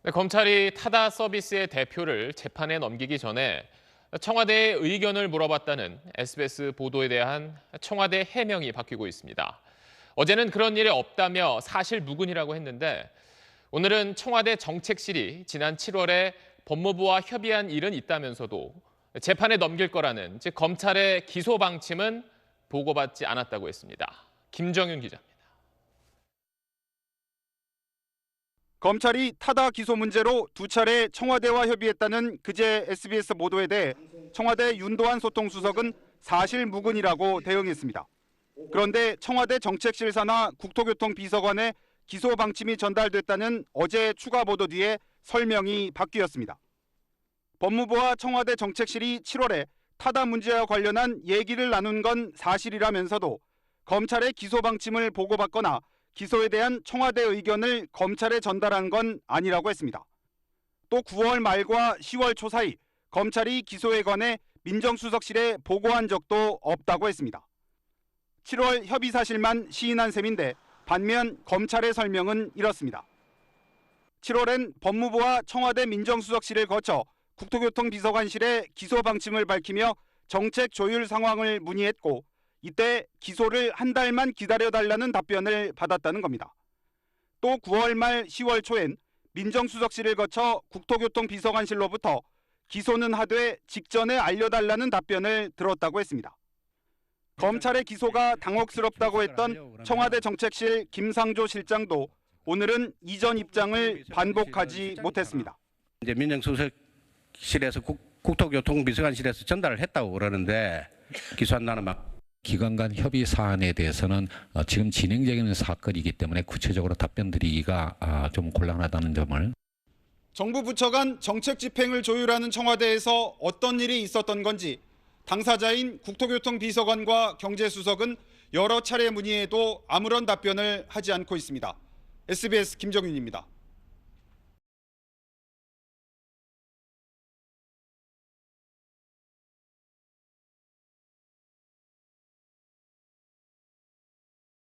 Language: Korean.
네, 검찰이 타다 서비스의 대표를 재판에 넘기기 전에 청와대의 의견을 물어봤다는 SBS 보도에 대한 청와대 해명이 바뀌고 있습니다. 어제는 그런 일이 없다며 사실 무근이라고 했는데 오늘은 청와대 정책실이 지난 7월에 법무부와 협의한 일은 있다면서도 재판에 넘길 거라는 즉 검찰의 기소 방침은 보고받지 않았다고 했습니다. 김정윤 기자입니다. 검찰이 타다 기소 문제로 두 차례 청와대와 협의했다는 그제 SBS 보도에 대해 청와대 윤도한 소통수석은 사실 무근이라고 대응했습니다. 그런데 청와대 정책실 산하 국토교통비서관의 기소 방침이 전달됐다는 어제 추가 보도 뒤에 설명이 바뀌었습니다. 법무부와 청와대 정책실이 7월에 타다 문제와 관련한 얘기를 나눈 건 사실이라면서도 검찰의 기소 방침을 보고받거나 기소에 대한 청와대 의견을 검찰에 전달한 건 아니라고 했습니다. 또 9월 말과 10월 초 사이 검찰이 기소에 관해 민정수석실에 보고한 적도 없다고 했습니다. 7월 협의 사실만 시인한 셈인데 반면 검찰의 설명은 이렇습니다. 7월엔 법무부와 청와대 민정수석실을 거쳐 국토교통비서관실에 기소 방침을 밝히며 정책 조율 상황을 문의했고 이때 기소를 한 달만 기다려달라는 답변을 받았다는 겁니다. 또 9월 말 10월 초엔 민정수석실을 거쳐 국토교통비서관실로부터 기소는 하되 직전에 알려달라는 답변을 들었다고 했습니다. 검찰의 기소가 당혹스럽다고 했던 청와대 정책실 김상조 실장도 오늘은 이전 입장을 반복하지 못했습니다. 이제 민정수석실에서 국토교통비서관실에서 전달을 했다고 그러는데 기소한다는 막 기관 간 협의 사안에 대해서는 지금 진행되는 사건이기 때문에 구체적으로 답변 드리기가 좀 곤란하다는 점을. 정부 부처 간 정책 집행을 조율하는 청와대에서 어떤 일이 있었던 건지 당사자인 국토교통비서관과 경제수석은 여러 차례 문의해도 아무런 답변을 하지 않고 있습니다. SBS 김정윤입니다.